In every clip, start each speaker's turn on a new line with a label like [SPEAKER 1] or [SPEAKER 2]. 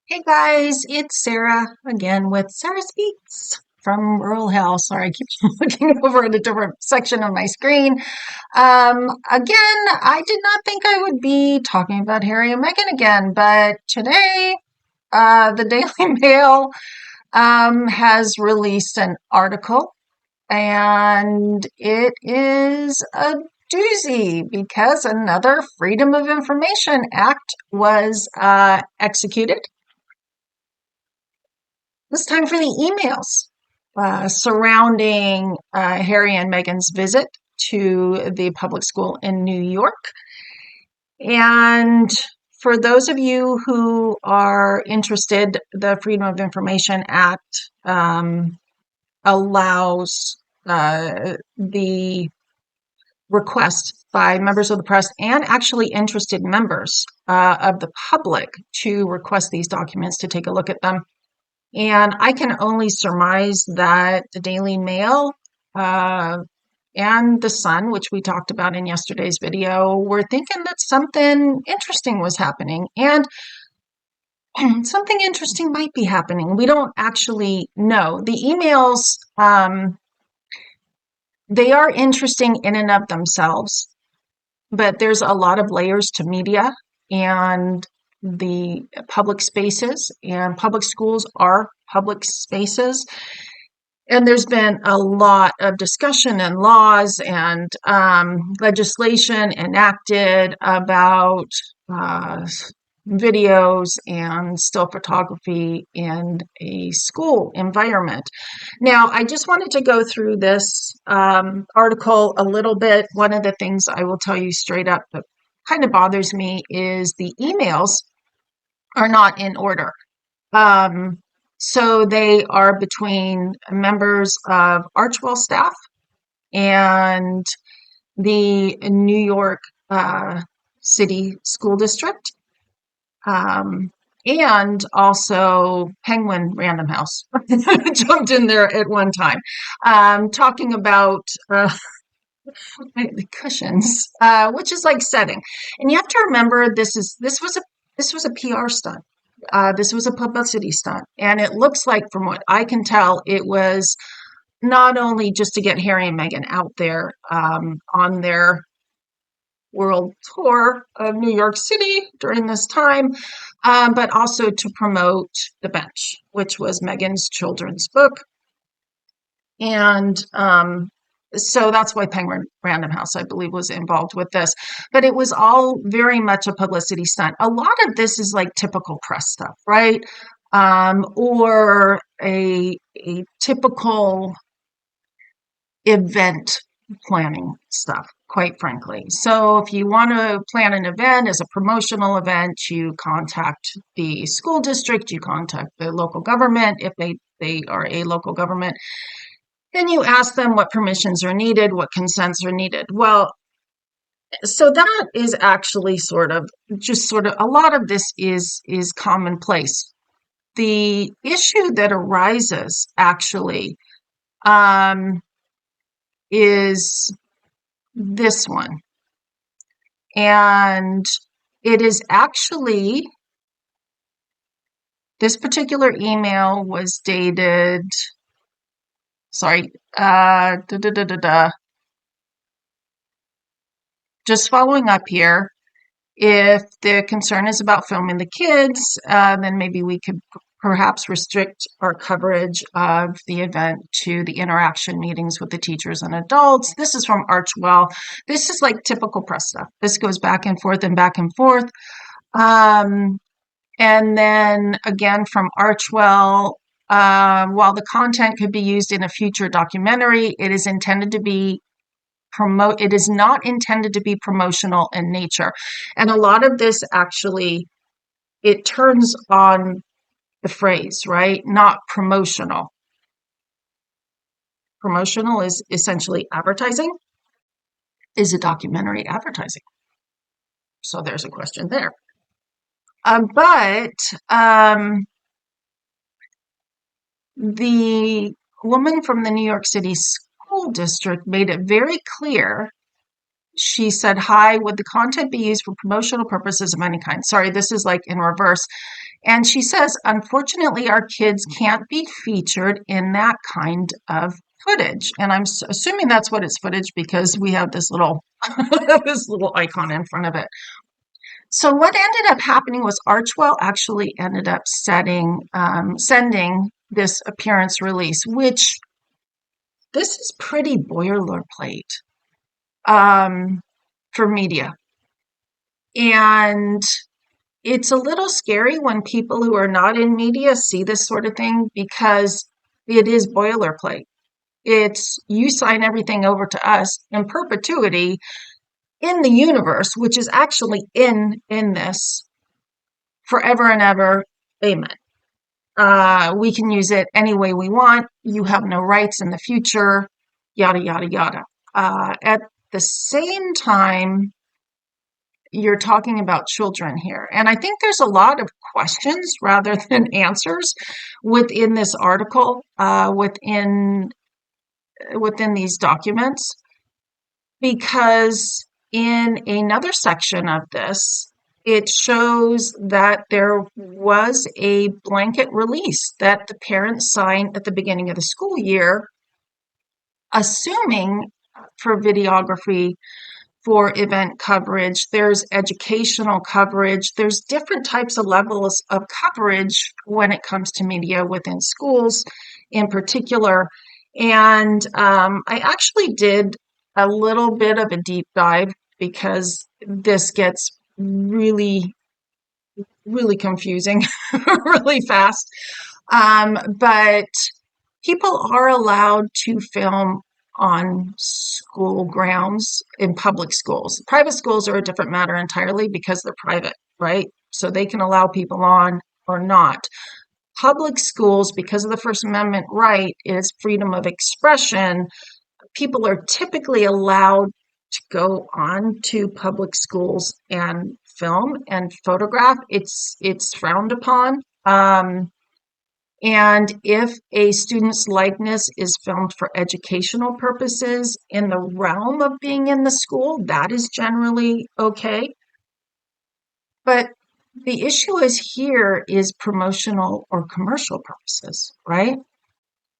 [SPEAKER 1] Hey guys, it's Sarah again with Sarah Speaks from Rural Hell. Sorry, I keep looking over at a different section of my screen. Again, I did not think I would be talking about Harry and Meghan again, but today, the Daily Mail, has released an article and it is a doozy because another Freedom of Information Act was, executed. This time for the emails surrounding Harry and Meghan's visit to the public school in New York. And for those of you who are interested, the Freedom of Information Act allows the request by members of the press and actually interested members of the public to request these documents to take a look at them. And I can only surmise that the Daily Mail and the Sun, which we talked about in yesterday's video, were thinking that something interesting was happening. And something interesting might be happening. We don't actually know. The emails, they are interesting in and of themselves, but there's a lot of layers to media and the public spaces, and public schools are public spaces. And there's been a lot of discussion and laws and legislation enacted about uh, videos and still photography in a school environment. Now, I just wanted to go through this article a little bit. One of the things I will tell you straight up that kind of bothers me is the emails are not in order. Um, so they are between members of Archewell staff and the New York City School District, and also Penguin Random House jumped in there at one time, talking about the cushions, which is like setting. And you have to remember this was a PR stunt. This was a publicity stunt, and it looks like, from what I can tell, it was not only just to get Harry and Meghan out there on their world tour of New York City during this time, but also to promote The Bench, which was Meghan's children's book. And so that's why Penguin Random House, I believe, was involved with this. But it was all very much a publicity stunt. A lot of this is like typical press stuff, right? Or a typical event planning stuff, quite frankly. So if you want to plan an event as a promotional event, you contact the school district, you contact the local government if they are a local government. Then you ask them what permissions are needed, what consents are needed. Well, so that is actually sort of a lot of this is commonplace. The issue that arises actually um, is this one. And it is actually, this particular email was dated, sorry, just following up here. If the concern is about filming the kids, then maybe we could perhaps restrict our coverage of the event to the interaction meetings with the teachers and adults. This is from Archewell. This is like typical press stuff. This goes back and forth and back and forth. And then again from Archewell, while the content could be used in a future documentary, it is not intended to be promotional in nature. And a lot of this actually, it turns on the phrase, right? Not promotional. Promotional is essentially advertising. Is a documentary advertising? So there's a question there. But the woman from the New York City School District made it very clear she said, "Hi, would the content be used for promotional purposes of any kind?" Sorry, this is like in reverse. And she says, "Unfortunately, our kids can't be featured in that kind of footage." And I'm assuming that's what it's footage because we have this little this little icon in front of it. So what ended up happening was Archewell actually ended up sending this appearance release, which this is pretty boilerplate for media. And it's a little scary when people who are not in media see this sort of thing because it is boilerplate. It's you sign everything over to us in perpetuity in the universe, which is actually in this forever and ever. Amen. We can use it any way we want. You have no rights in the future, yada, yada, yada. At the same time, you're talking about children here. And I think there's a lot of questions rather than answers within this article, within these documents, because in another section of this, it shows that there was a blanket release that the parents signed at the beginning of the school year, assuming for videography, for event coverage, there's educational coverage, there's different types of levels of coverage when it comes to media within schools in particular. And I actually did a little bit of a deep dive because this gets really, really confusing really fast. But people are allowed to film on school grounds in public schools. Private schools are a different matter entirely because they're private, right? So they can allow people on or not. Public schools, because of the First Amendment right, is freedom of expression. People are typically allowed to go on to public schools and film and photograph. It's frowned upon. And if a student's likeness is filmed for educational purposes in the realm of being in the school, that is generally okay. But the issue is promotional or commercial purposes, right?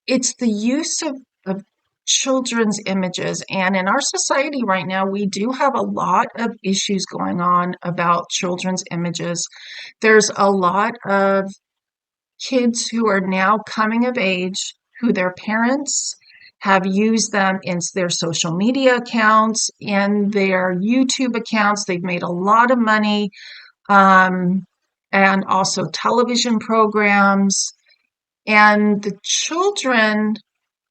[SPEAKER 1] It's the use of children's images. And in our society right now, we do have a lot of issues going on about children's images. There's a lot of kids who are now coming of age, who their parents have used them in their social media accounts, in their YouTube accounts. They've made a lot of money, and also television programs. And the children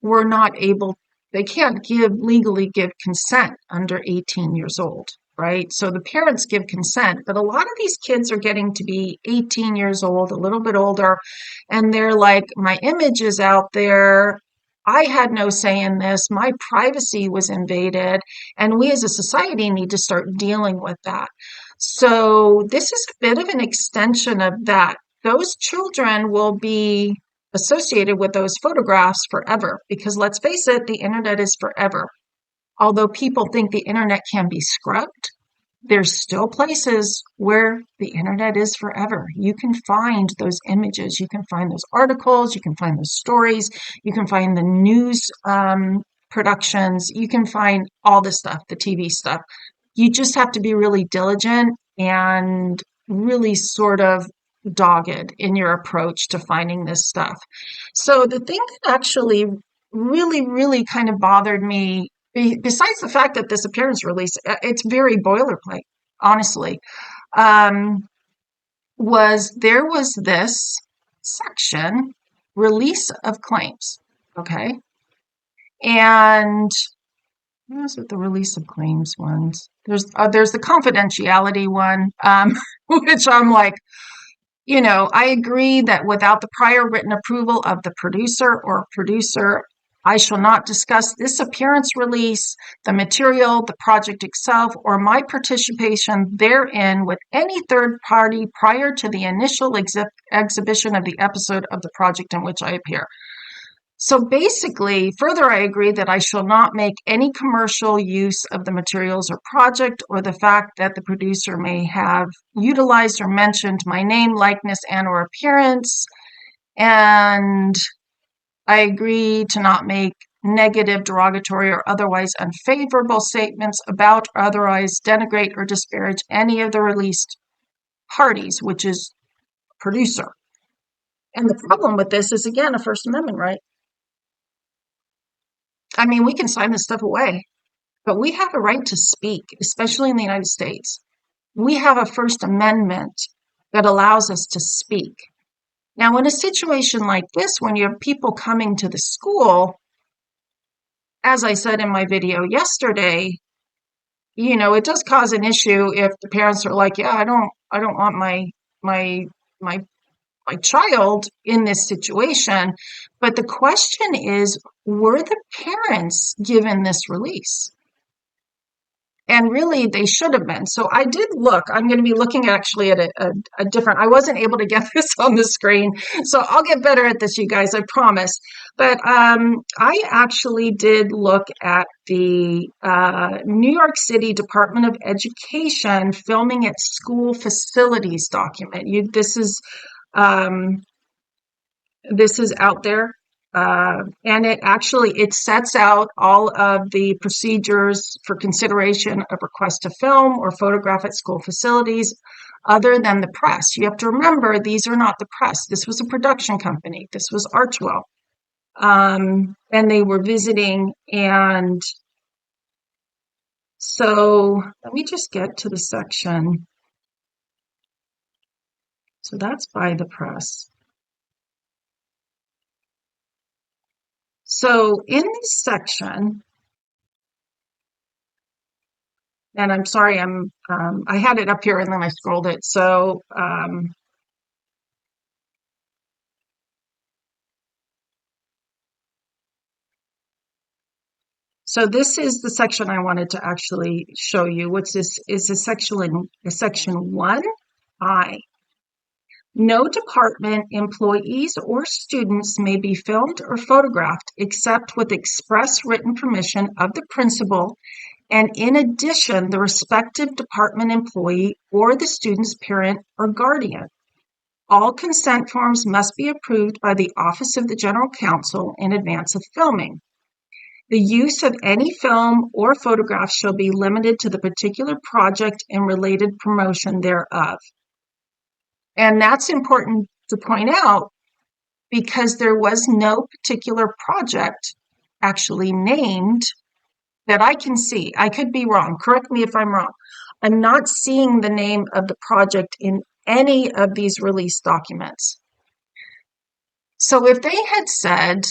[SPEAKER 1] were not able, they can't legally give consent under 18 years old, right? So the parents give consent, but a lot of these kids are getting to be 18 years old, a little bit older, and they're like, my image is out there. I had no say in this. My privacy was invaded, and we as a society need to start dealing with that. So this is a bit of an extension of that. Those children will be associated with those photographs forever because let's face it, the internet is forever. Although people think the internet can be scrubbed, there's still places where the internet is forever. You can find those images, you can find those articles, you can find those stories, you can find the news productions, you can find all this stuff, the TV stuff. You just have to be really diligent and really sort of dogged in your approach to finding this stuff. So the thing that actually really, really kind of bothered me, besides the fact that this appearance release, it's very boilerplate, honestly, there was this section, release of claims, okay? And what was it, the release of claims ones? There's the confidentiality one, which I'm like, I agree that without the prior written approval of the producer or producer, I shall not discuss this appearance release, the material, the project itself, or my participation therein with any third party prior to the initial exhibition of the episode of the project in which I appear. So basically, further, I agree that I shall not make any commercial use of the materials or project or the fact that the producer may have utilized or mentioned my name, likeness, and or appearance. And I agree to not make negative, derogatory, or otherwise unfavorable statements about or otherwise denigrate or disparage any of the released parties, which is producer. And the problem with this is, again, a First Amendment right. I mean, we can sign this stuff away, but we have a right to speak, especially in the United States. We have a First Amendment that allows us to speak. Now, in a situation like this, when you have people coming to the school, as I said in my video yesterday, it does cause an issue if the parents are like, yeah, I don't want my my my child in this situation. But the question is, were the parents given this release? And really, they should have been. So I did look. I'm going to be looking actually at a different. I wasn't able to get this on the screen, so I'll get better at this, you guys. I promise. But I actually did look at the New York City Department of Education filming at school facilities document. Um, this is out there. And it sets out all of the procedures for consideration of request to film or photograph at school facilities other than the press. You have to remember, these are not the press. This was a production company. This was Archewell. And they were visiting. And so let me just get to the section. So that's by the press. So in this section, and I'm sorry, I had it up here and then I scrolled it. So so this is the section I wanted to actually show you. What's this is a section 1I. No department employees or students may be filmed or photographed except with express written permission of the principal, and in addition, the respective department employee or the student's parent or guardian. All consent forms must be approved by the Office of the General Counsel in advance of filming. The use of any film or photograph shall be limited to the particular project and related promotion thereof. And that's important to point out because there was no particular project actually named that I can see. I could be wrong. Correct me if I'm wrong. I'm not seeing the name of the project in any of these release documents. So if they had said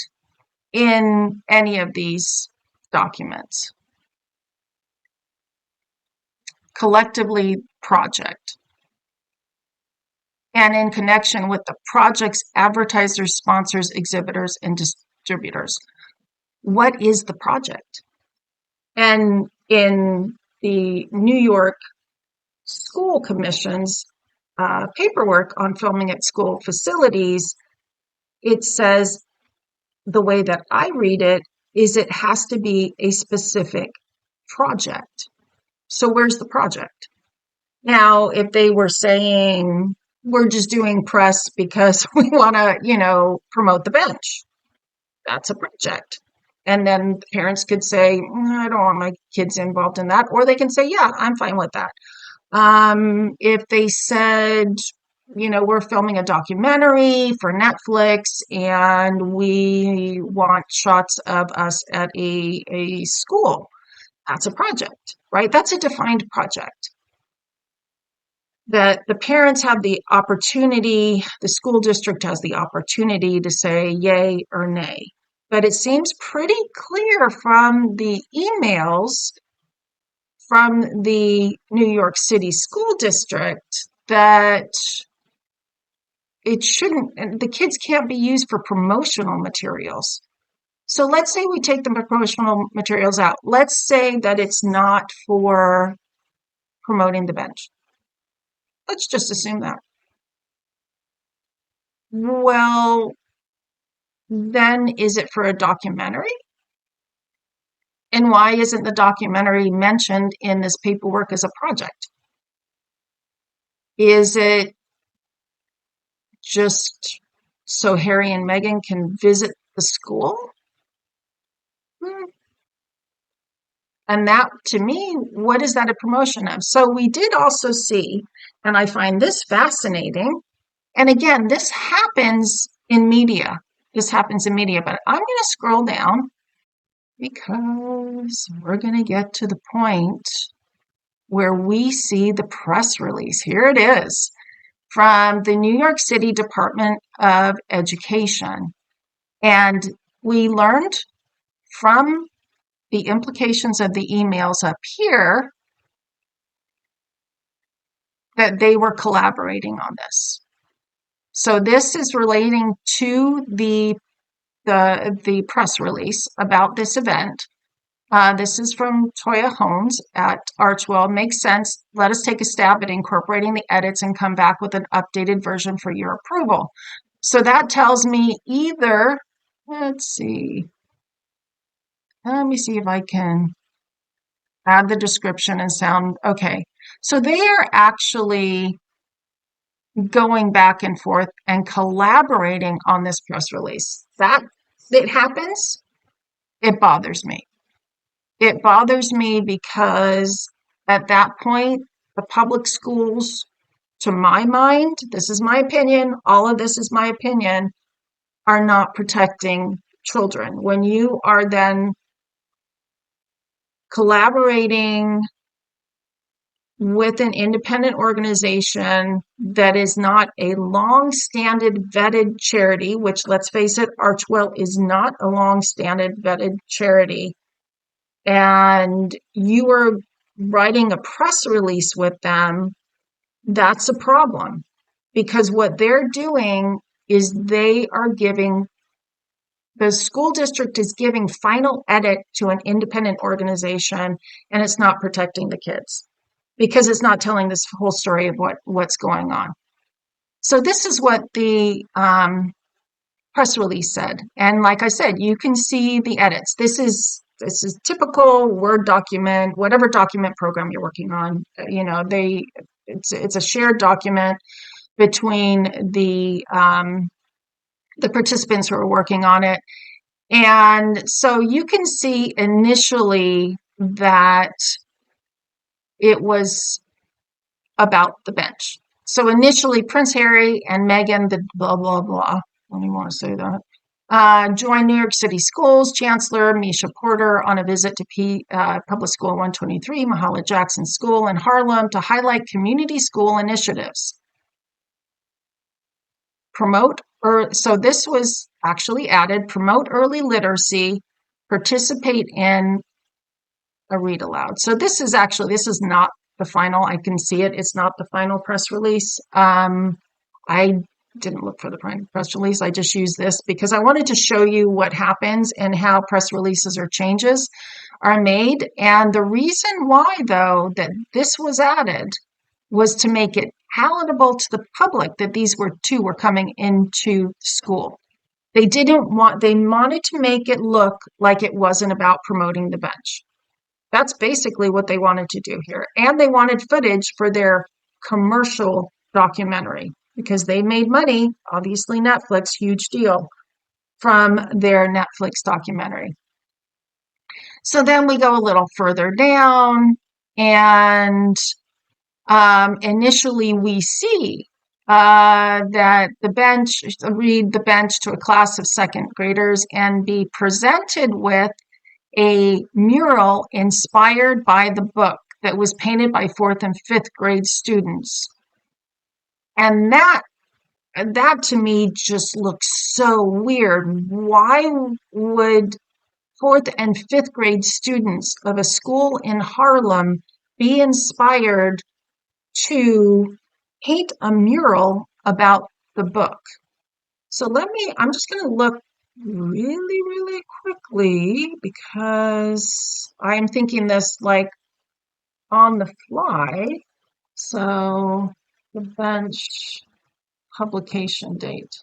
[SPEAKER 1] in any of these documents, collectively project, and in connection with the project's advertisers, sponsors, exhibitors, and distributors, what is the project? And in the New York School Commission's paperwork on filming at school facilities, it says, the way that I read it, is it has to be a specific project. So where's the project? Now, if they were saying, we're just doing press because we want to, promote the bench, that's a project. And then the parents could say, I don't want my kids involved in that. Or they can say, yeah, I'm fine with that. If they said, we're filming a documentary for Netflix and we want shots of us at a school, that's a project, right? That's a defined project. That the parents have the opportunity, the school district has the opportunity to say yay or nay. But it seems pretty clear from the emails from the New York City School District that the kids can't be used for promotional materials. So let's say we take the promotional materials out. Let's say that it's not for promoting the bench. Let's just assume that. Well, then is it for a documentary? And why isn't the documentary mentioned in this paperwork as a project? Is it just so Harry and Meghan can visit the school? Hmm. And that, to me, what is that a promotion of? So we did also see, and I find this fascinating, and again, this happens in media. This happens in media, but I'm going to scroll down because we're going to get to the point where we see the press release. Here it is from the New York City Department of Education. And we learned from the implications of the emails up here that they were collaborating on this. So this is relating to the press release about this event. This is from Toya Holmes at Archewell. Makes sense. Let us take a stab at incorporating the edits and come back with an updated version for your approval. So that tells me either, let's see, let me see if I can add the description and sound okay. So they are actually going back and forth and collaborating on this press release. That it happens, it bothers me. It bothers me because at that point, the public schools, to my mind, this is my opinion, all of this is my opinion, are not protecting children. When you are then collaborating with an independent organization that is not a long-standing vetted charity, which, let's face it, Archewell is not a long-standing vetted charity, and you are writing a press release with them, that's a problem. Because what they're doing is they are giving, the school district is giving final edit to an independent organization, and it's not protecting the kids because it's not telling this whole story of what's going on. So this is what the press release said. And like I said, you can see the edits. This is typical Word document, whatever document program you're working on. It's a shared document between the participants who are working on it. And so you can see initially that it was about the bench. So initially, Prince Harry and Meghan, the blah, blah, blah, I don't even want to say that, joined New York City Schools Chancellor Misha Porter on a visit to Public School 123, Mahala Jackson School in Harlem to highlight community school initiatives. So this was actually added, promote early literacy, participate in a read aloud. So this is not the final. I can see it. It's not the final press release. I didn't look for the press release. I just used this because I wanted to show you what happens and how press releases or changes are made. And the reason why, though, that this was added was to make it palatable to the public that these were coming into school. They wanted to make it look like it wasn't about promoting the bench. That's basically what they wanted to do here. And they wanted footage for their commercial documentary because they made money, obviously Netflix, huge deal, from their Netflix documentary. So then we go a little further down and initially we see that read the bench to a class of second graders and be presented with a mural inspired by the book that was painted by fourth and fifth grade students. And that to me just looks so weird. Why would fourth and fifth grade students of a school in Harlem be inspired to paint a mural about the book? So I'm just going to look really, really quickly because I'm thinking this like on the fly. So the bench publication date.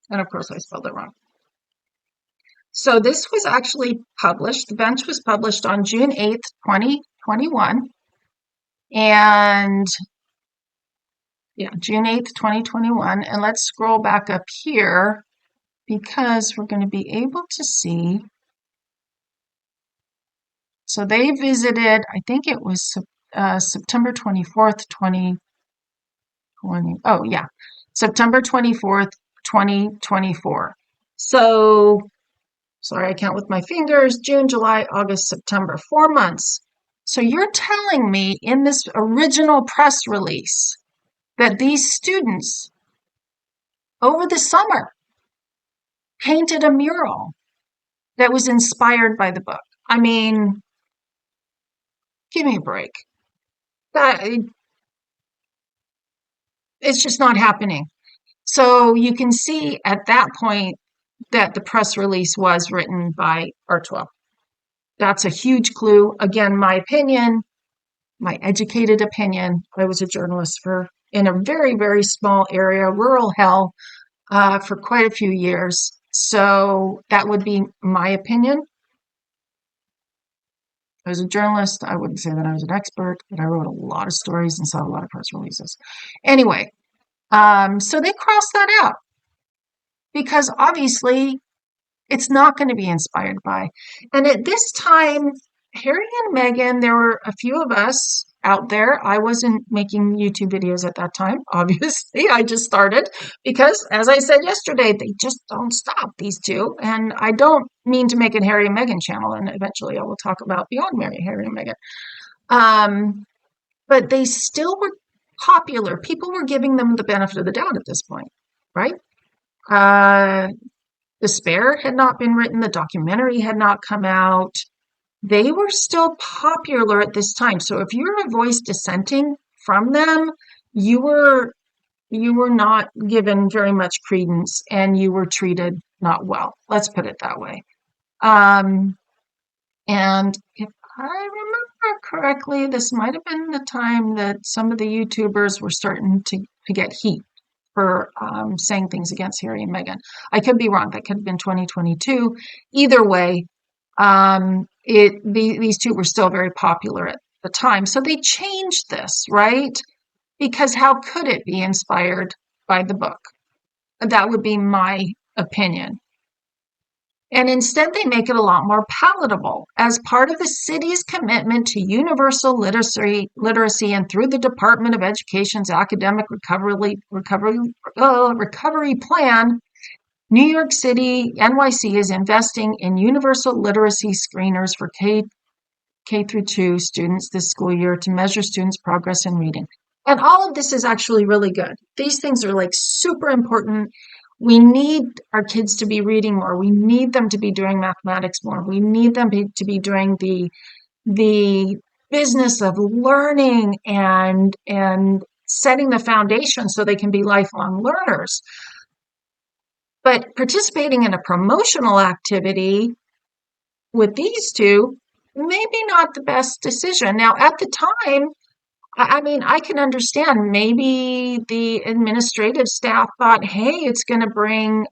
[SPEAKER 1] And of course, I spelled it wrong. So this was actually published. The bench was published on June 8th, 2021. And yeah, June 8th, 2021. And let's scroll back up here because we're going to be able to see. So they visited, I think it was September 24th, 2020. Oh, yeah, September 24th, 2024. So, sorry, I count with my fingers. June, July, August, September, 4 months. So you're telling me in this original press release that these students over the summer painted a mural that was inspired by the book. I mean, give me a break. That it's just not happening. So you can see at that point that the press release was written by Archewell. That's a huge clue. Again, my opinion, my educated opinion. I was a journalist in a very, very small area, rural hell, for quite a few years. So that would be my opinion. I was a journalist. I wouldn't say that I was an expert, but I wrote a lot of stories and saw a lot of press releases. Anyway, so they crossed that out because obviously it's not going to be inspired by. And at this time, Harry and Meghan, there were a few of us out there. I wasn't making YouTube videos at that time, obviously. I just started because, as I said yesterday, they just don't stop, these two. And I don't mean to make a Harry and Meghan channel, and eventually I will talk about Beyond Harry and Meghan. But they still were popular. People were giving them the benefit of the doubt at this point, right? Despair had not been written, the documentary had not come out. They were still popular at this time. So if you're a voice dissenting from them, you were not given very much credence and you were treated not well. Let's put it that way. And if I remember correctly, this might have been the time that some of the YouTubers were starting to get heat for saying things against Harry and Meghan. I could be wrong. That could have been 2022. Either way, these two were still very popular at the time. So they changed this, right? Because how could it be inspired by the book? That would be my opinion. And instead, they make it a lot more palatable as part of the city's commitment to universal literacy and through the Department of Education's academic recovery plan. New York City, NYC is investing in universal literacy screeners for K through 2 students this school year to measure students' progress in reading. And all of this is actually really good. These things are like super important. We need our kids to be reading more. We need them to be doing mathematics more. We need them to be doing the business of learning and setting the foundation so they can be lifelong learners. But participating in a promotional activity with these two, maybe not the best decision. Now, at the time, I mean, I can understand maybe the administrative staff thought, hey, it's going to bring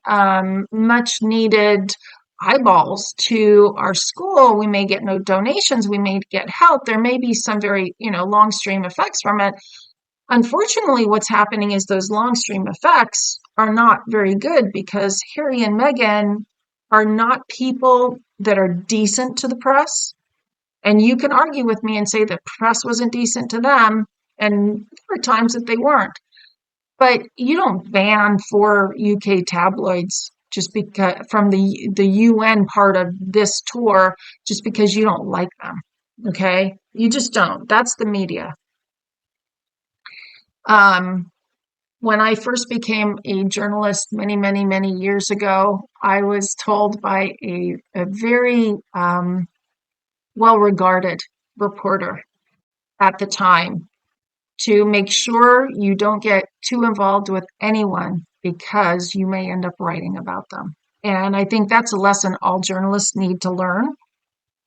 [SPEAKER 1] much needed eyeballs to our school. We may get no donations. We may get help. There may be some very, long stream effects from it. Unfortunately, what's happening is those long stream effects are not very good because Harry and Meghan are not people that are decent to the press. And you can argue with me and say the press wasn't decent to them, and there were times that they weren't. But you don't ban 4 UK tabloids just because from the UN part of this tour just because you don't like them. Okay? You just don't. That's the media. When I first became a journalist many, many, many years ago, I was told by a very well-regarded reporter at the time to make sure you don't get too involved with anyone because you may end up writing about them. And I think that's a lesson all journalists need to learn.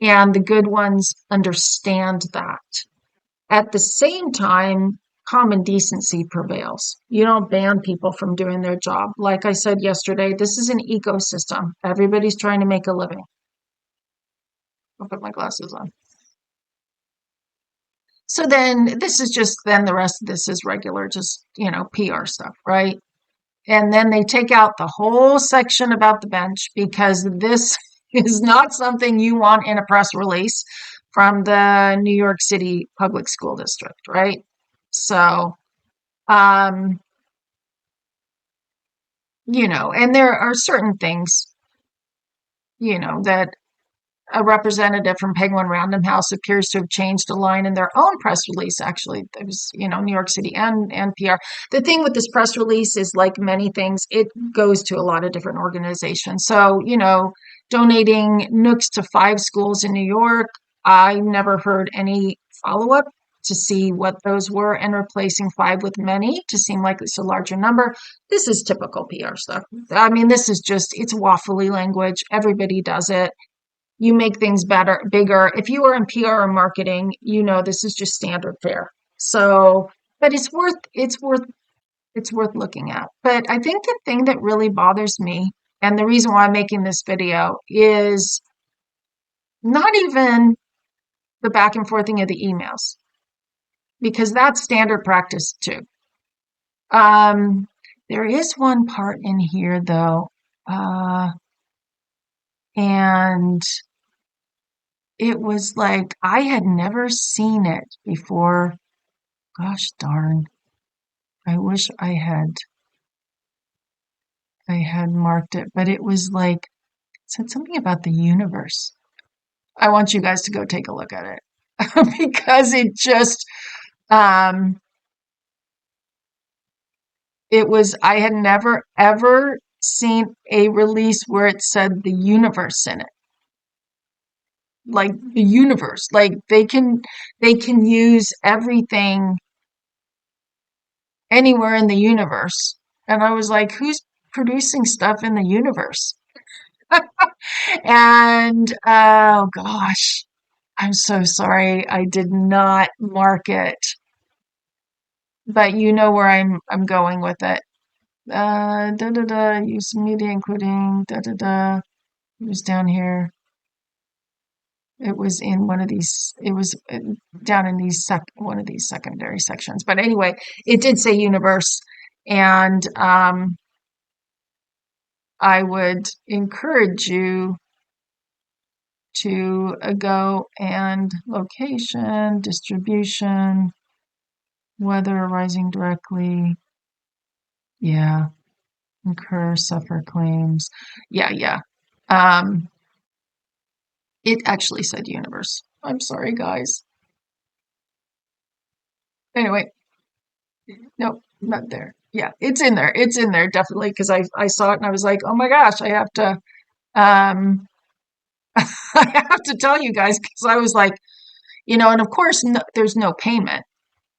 [SPEAKER 1] And the good ones understand that. At the same time, common decency prevails. You don't ban people from doing their job. Like I said yesterday, this is an ecosystem. Everybody's trying to make a living. I'll put my glasses on. So then this is just, then the rest of this is regular, just, PR stuff, right? And then they take out the whole section about the bench because this is not something you want in a press release from the New York City Public School District, right? So, um, and there are certain things, that a representative from Penguin Random House appears to have changed a line in their own press release. Actually, it was, New York City and PR. The thing with this press release is, like many things, it goes to a lot of different organizations. So, donating Nooks to 5 schools in New York, I never heard any follow up to see what those were, and replacing 5 with many to seem like it's a larger number. This is typical PR stuff. I mean, this is just, it's waffly language. Everybody does it. You make things better, bigger. If you are in PR or marketing, this is just standard fare. So, but it's worth looking at. But I think the thing that really bothers me, and the reason why I'm making this video, is not even the back and forthing of the emails, because that's standard practice too. There is one part in here though, and it was like I had never seen it before. Gosh darn. I wish I had marked it, but it was like, it said something about the universe. I want you guys to go take a look at it because it just, I had never ever seen a release where it said the universe in it. Like the universe, like they can use everything anywhere in the universe. And I was like, who's producing stuff in the universe? And oh gosh, I'm so sorry. I did not mark it, but you know where I'm going with it. Use media including It was down here. It was in one of these. It was down in one of these secondary sections. But anyway, it did say universe, and I would encourage you to go and location, distribution, weather arising directly. Yeah. Incur, suffer claims. Yeah. It actually said universe. I'm sorry, guys. Anyway, nope, not there. Yeah, it's in there. It's in there definitely because I saw it and I was like, oh my gosh, I have to I have to tell you guys because I was like, and of course there's no payment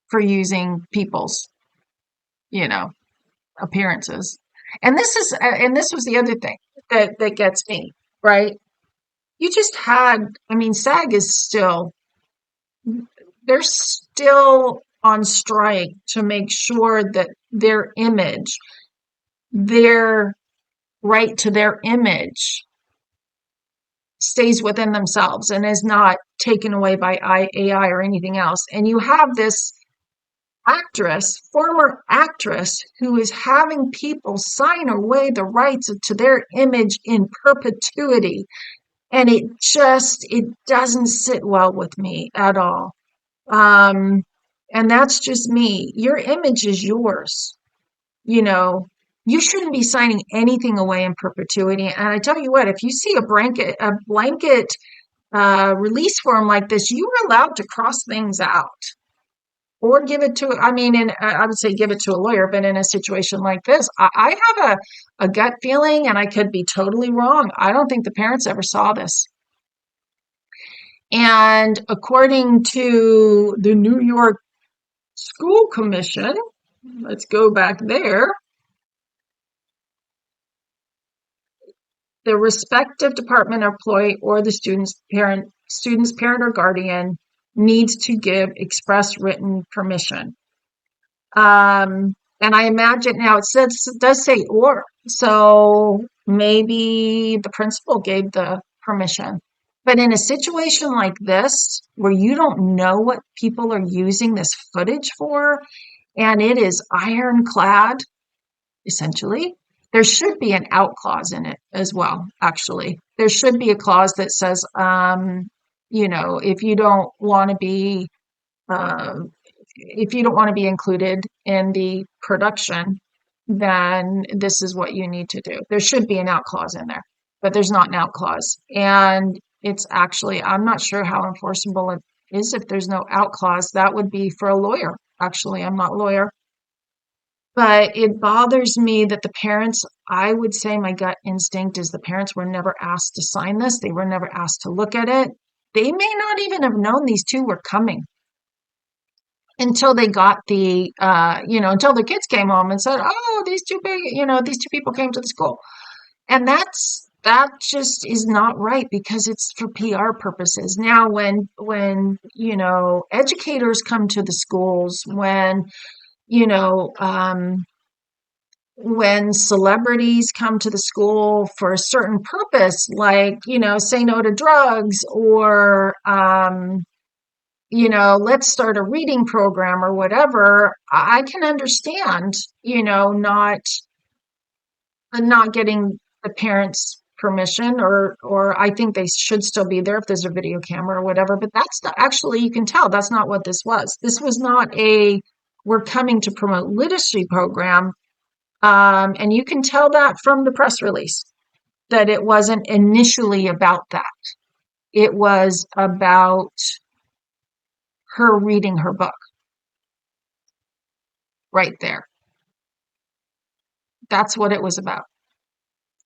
[SPEAKER 1] for using people's, you know, appearances. And this was the other thing that gets me, right? You just had, I mean, SAG is still, they're still on strike to make sure that their image, their right to their image stays within themselves and is not taken away by AI or anything else. And you have this former actress, who is having people sign away the rights to their image in perpetuity. And it doesn't sit well with me at all. And that's just me. Your image is yours. You shouldn't be signing anything away in perpetuity. And I tell you what, if you see a blanket release form like this, you are allowed to cross things out or give it to, I mean, and I would say give it to a lawyer, but in a situation like this, I have a gut feeling, and I could be totally wrong. I don't think the parents ever saw this. And according to the New York School Commission, let's go back there, the respective department employee or the student's parent or guardian needs to give express written permission. And I imagine now it does say or, so maybe the principal gave the permission. But in a situation like this, where you don't know what people are using this footage for, and it is ironclad, essentially, there should be an out clause in it as well, actually. There should be a clause that says, if you don't want to be um, if you don't want to be included in the production, then this is what you need to do. There should be an out clause in there, but there's not an out clause. And it's actually, I'm not sure how enforceable it is if there's no out clause. That would be for a lawyer. Actually, I'm not a lawyer, but it bothers me that the parents, I would say my gut instinct is the parents were never asked to sign this. They were never asked to look at it. They may not even have known these two were coming until they got until the kids came home and said, "Oh, these two people came to the school," and that just is not right because it's for PR purposes. Now, when educators come to the schools, you know, um, when celebrities come to the school for a certain purpose, like say no to drugs or let's start a reading program or whatever, I can understand, not getting the parents' permission or I think they should still be there if there's a video camera or whatever, but that's not actually, you can tell that's not what this was. This was not a we're coming to promote literacy program. And you can tell that from the press release that it wasn't initially about that. It was about her reading her book right there. That's what it was about.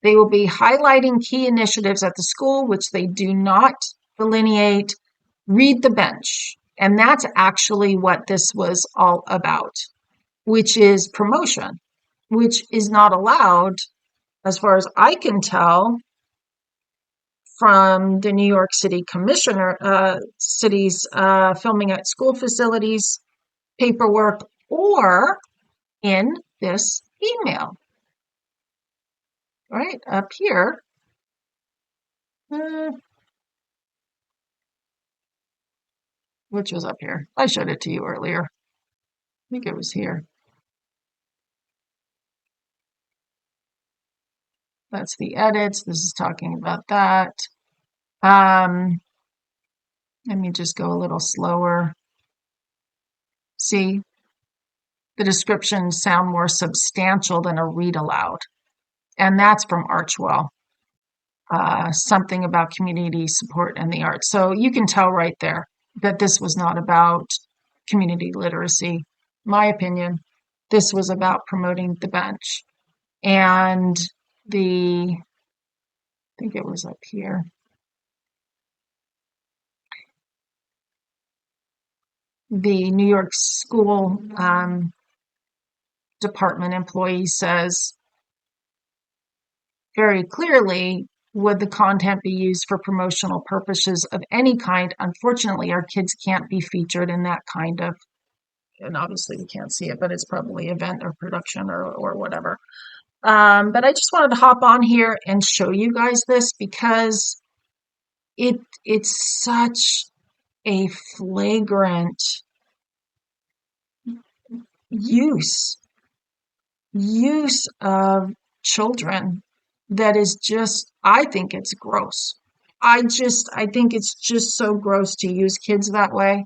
[SPEAKER 1] They will be highlighting key initiatives at the school, which they do not delineate. Read the bench. And that's actually what this was all about, which is promotion, which is not allowed, as far as I can tell, from the New York City Commissioner, city's filming at school facilities paperwork or in this email. Right up here. Which was up here. I showed it to you earlier. I think it was here. That's the edits. This is talking about that. Let me just go a little slower. See, the descriptions sound more substantial than a read aloud. And that's from Archewell. Something about community support and the arts. So you can tell right there that this was not about community literacy. My opinion, this was about promoting the bench. And I think it was up here. The New York School Department employee says very clearly, would the content be used for promotional purposes of any kind? Unfortunately, our kids can't be featured in that kind of, and obviously we can't see it, but it's probably event or production or whatever. But I just wanted to hop on here and show you guys this because it's such a flagrant use of children that is just, I think it's gross. I think it's just so gross to use kids that way.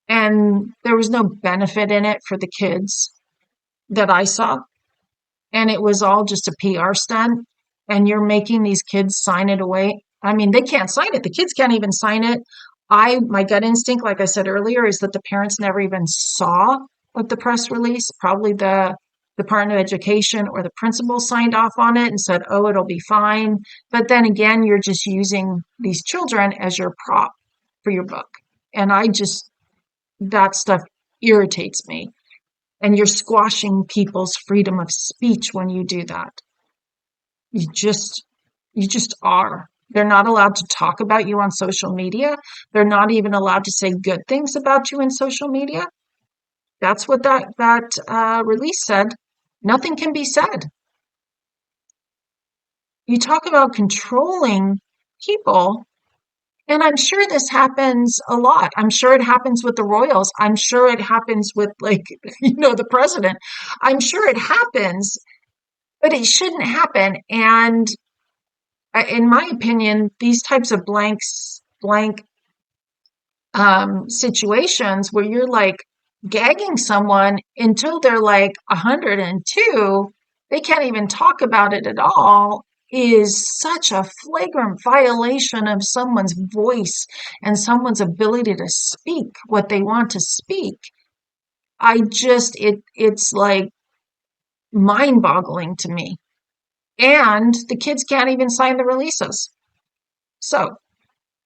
[SPEAKER 1] And there was no benefit in it for the kids that I saw. And it was all just a PR stunt. And you're making these kids sign it away. I mean, they can't sign it. The kids can't even sign it. My gut instinct, like I said earlier, is that the parents never even saw what the press release, probably the Department of Education or the principal signed off on it and said, oh, it'll be fine. But then again, you're just using these children as your prop for your book. And that stuff irritates me. And you're squashing people's freedom of speech when you do that. You just are. They're not allowed to talk about you on social media. They're not even allowed to say good things about you in social media. That's what that release said. Nothing can be said. You talk about controlling people, and I'm sure this happens a lot. I'm sure it happens with the royals. I'm sure it happens with, like, the president. I'm sure it happens, but it shouldn't happen. And in my opinion, these types of blank situations where you're like gagging someone until they're like 102, they can't even talk about it at all, is such a flagrant violation of someone's voice and someone's ability to speak what they want to speak. It's like mind boggling to me. And the kids can't even sign the releases. So,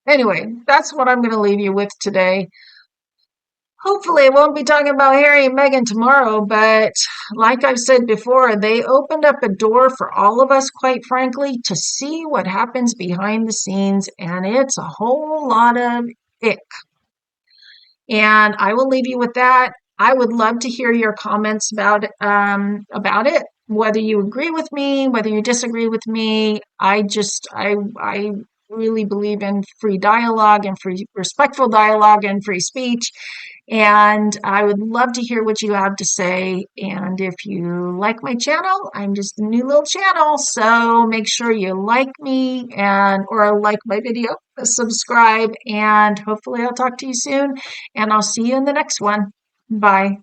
[SPEAKER 1] anyway, that's what I'm going to leave you with today. Hopefully, I won't be talking about Harry and Meghan tomorrow, but like I've said before, they opened up a door for all of us, quite frankly, to see what happens behind the scenes, and it's a whole lot of ick. And I will leave you with that. I would love to hear your comments about it, whether you agree with me, whether you disagree with me. I really believe in free dialogue and free respectful dialogue and free speech. And I would love to hear what you have to say. And if you like my channel, I'm just a new little channel. So make sure you like me or like my video, subscribe, and hopefully I'll talk to you soon. And I'll see you in the next one. Bye.